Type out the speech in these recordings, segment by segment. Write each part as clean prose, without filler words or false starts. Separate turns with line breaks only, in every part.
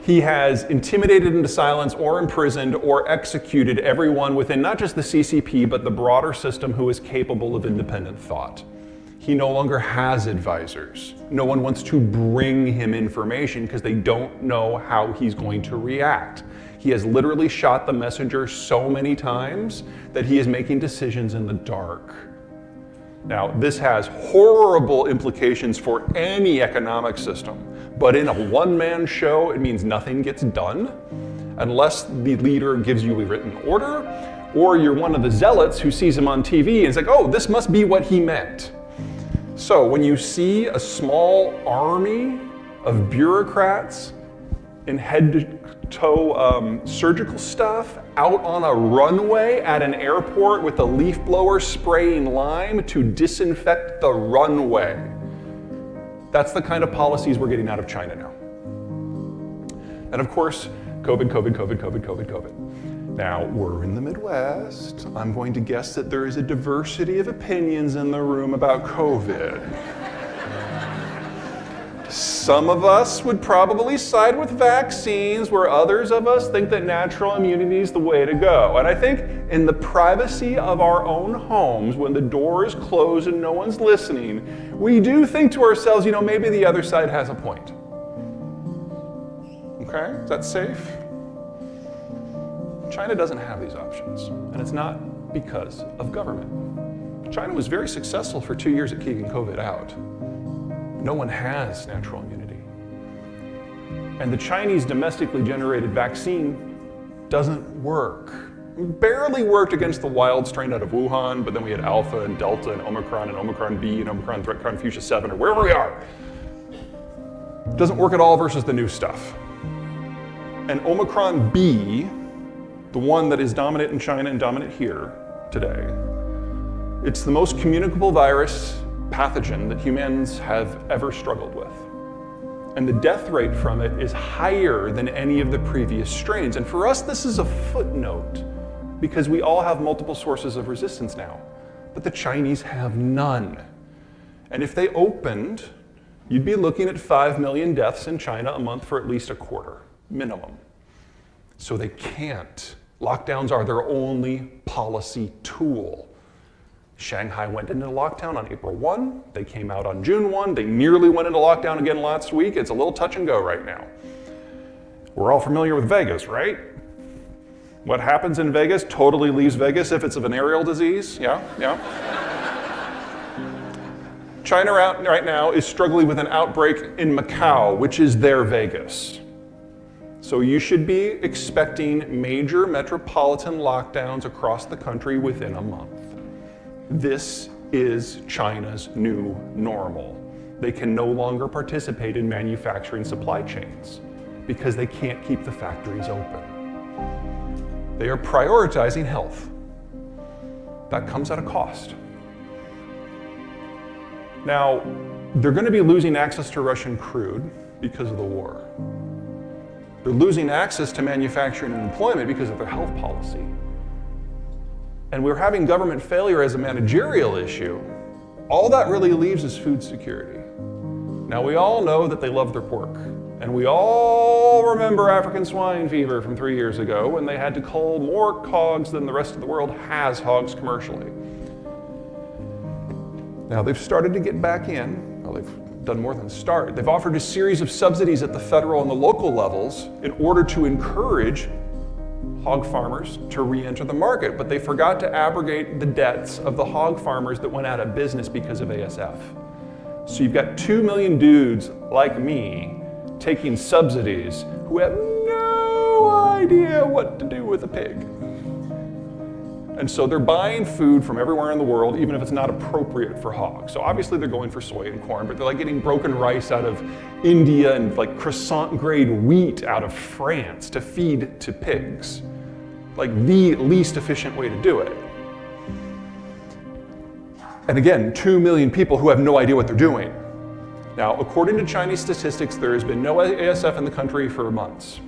He has intimidated into silence or imprisoned or executed everyone within not just the CCP, but the broader system who is capable of independent thought. He no longer has advisors. No one wants to bring him information because they don't know how he's going to react. He has literally shot the messenger so many times that he is making decisions in the dark. Now, this has horrible implications for any economic system, but in a one-man show, it means nothing gets done unless the leader gives you a written order, or you're one of the zealots who sees him on TV and is like, oh, this must be what he meant. So when you see a small army of bureaucrats in head-to-toe surgical stuff out on a runway at an airport with a leaf blower spraying lime to disinfect the runway, that's the kind of policies we're getting out of China now. And of course, COVID. Now, we're in the Midwest. I'm going to guess that there is a diversity of opinions in the room about COVID. Some of us would probably side with vaccines, where others of us think that natural immunity is the way to go. And I think in the privacy of our own homes, when the door is closed and no one's listening, we do think to ourselves, you know, maybe the other side has a point. Okay, is that safe? China doesn't have these options, and it's not because of government. China was very successful for 2 years at keeping COVID out. No one has natural immunity. And the Chinese domestically generated vaccine doesn't work. It barely worked against the wild strain out of Wuhan, but then we had Alpha and Delta and Omicron B and Omicron Threat Confucius 7 or wherever we are. It doesn't work at all versus the new stuff. And Omicron B, the one that is dominant in China and dominant here today, it's the most communicable virus pathogen that humans have ever struggled with. And the death rate from it is higher than any of the previous strains. And for us, this is a footnote because we all have multiple sources of resistance now, but the Chinese have none. And if they opened, you'd be looking at 5 million deaths in China a month for at least a quarter, minimum. So they can't. Lockdowns are their only policy tool. Shanghai went into lockdown on April 1. They came out on June 1. They nearly went into lockdown again last week. It's a little touch and go right now. We're all familiar with Vegas, right? What happens in Vegas totally leaves Vegas if it's a venereal disease. Yeah. China right now is struggling with an outbreak in Macau, which is their Vegas. So you should be expecting major metropolitan lockdowns across the country within a month. This is China's new normal. They can no longer participate in manufacturing supply chains because they can't keep the factories open. They are prioritizing health. That comes at a cost. Now, they're going to be losing access to Russian crude because of the war. They're losing access to manufacturing and employment because of their health policy. And we're having government failure as a managerial issue. All that really leaves is food security. Now, we all know that they love their pork. And we all remember African swine fever from 3 years ago when they had to cull more hogs than the rest of the world has hogs commercially. Now, they've started to get back in. Well, they've done more than start. They've offered a series of subsidies at the federal and the local levels in order to encourage hog farmers to re-enter the market, but they forgot to abrogate the debts of the hog farmers that went out of business because of ASF. So you've got 2 million dudes like me taking subsidies who have no idea what to do with a pig. And so they're buying food from everywhere in the world, even if it's not appropriate for hogs. So obviously they're going for soy and corn, but they're like getting broken rice out of India and like croissant grade wheat out of France to feed to pigs. Like the least efficient way to do it. And again, 2 million people who have no idea what they're doing. Now, according to Chinese statistics, there has been no ASF in the country for months.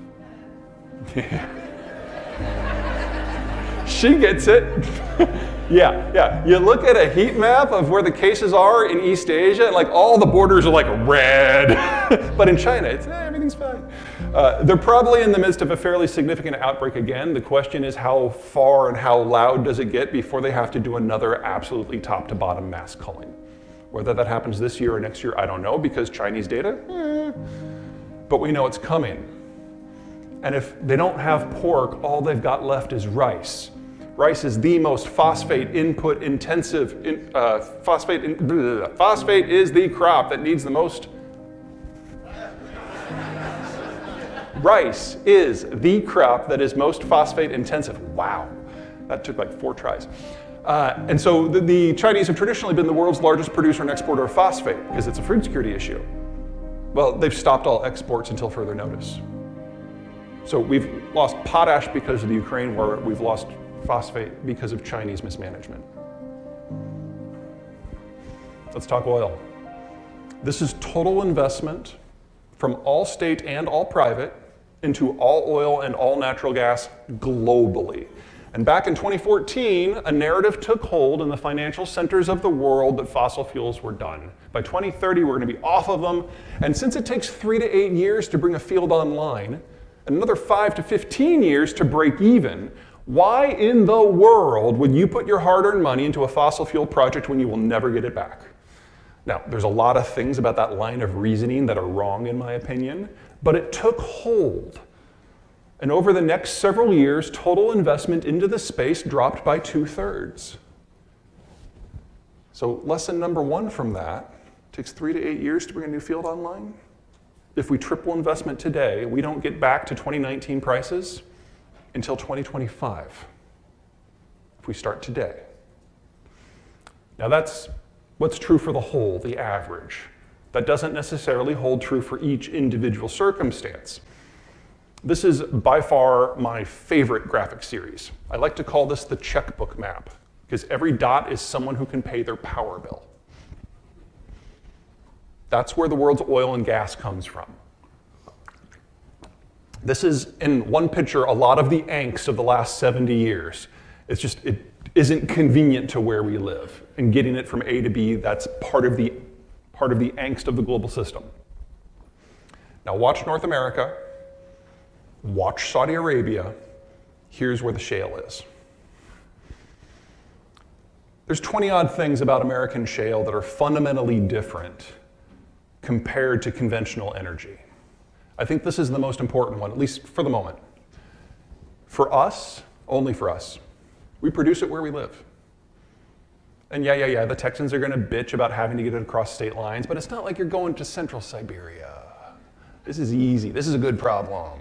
She gets it. Yeah. You look at a heat map of where the cases are in East Asia, and like all the borders are like red. But in China, everything's everything's fine. They're probably in the midst of a fairly significant outbreak again. The question is how far and how loud does it get before they have to do another absolutely top to bottom mass culling. Whether that happens this year or next year, I don't know, because Chinese data, but we know it's coming. And if they don't have pork, all they've got left is rice. Rice is the most phosphate input intensive, phosphate is the crop that needs the most. Rice is the crop that is most phosphate intensive. Wow, that took like 4 tries. And so the Chinese have traditionally been the world's largest producer and exporter of phosphate because it's a food security issue. Well, they've stopped all exports until further notice. So we've lost potash because of the Ukraine war. We've lost phosphate because of Chinese mismanagement. Let's talk oil. This is total investment from all state and all private into all oil and all natural gas globally. And back in 2014, a narrative took hold in the financial centers of the world that fossil fuels were done. By 2030, we're going to be off of them. And since it takes 3 to 8 years to bring a field online, and another 5 to 15 years to break even, why in the world would you put your hard-earned money into a fossil fuel project when you will never get it back? Now, there's a lot of things about that line of reasoning that are wrong in my opinion, but it took hold. And over the next several years, total investment into the space dropped by 2/3. So lesson number 1 from that, it takes 3 to 8 years to bring a new field online. If we triple investment today, we don't get back to 2019 prices until 2025, if we start today. Now that's what's true for the whole, the average. That doesn't necessarily hold true for each individual circumstance. This is by far my favorite graphic series. I like to call this the checkbook map, because every dot is someone who can pay their power bill. That's where the world's oil and gas comes from. This is, in one picture, a lot of the angst of the last 70 years. It's just, it isn't convenient to where we live. And getting it from A to B, that's part of the angst of the global system. Now watch North America, watch Saudi Arabia. Here's where the shale is. There's 20-odd things about American shale that are fundamentally different compared to conventional energy. I think this is the most important one, at least for the moment. For us, only for us, we produce it where we live. And yeah, the Texans are gonna bitch about having to get it across state lines, but it's not like you're going to central Siberia. This is easy, this is a good problem.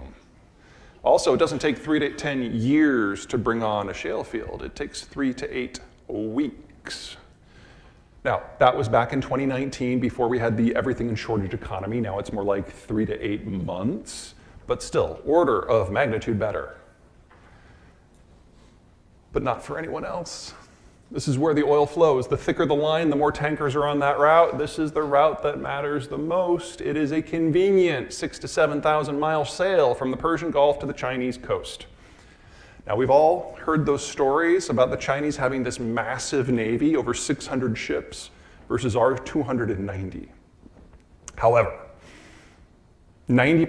Also, it doesn't take 3 to 10 years to bring on a shale field. It takes 3 to 8 weeks. Now, that was back in 2019 before we had the everything in shortage economy. Now it's more like 3 to 8 months, but still, order of magnitude better. But not for anyone else. This is where the oil flows. The thicker the line, the more tankers are on that route. This is the route that matters the most. It is a convenient 6,000 to 7,000 mile sail from the Persian Gulf to the Chinese coast. Now, we've all heard those stories about the Chinese having this massive navy, over 600 ships, versus our 290. However, 90%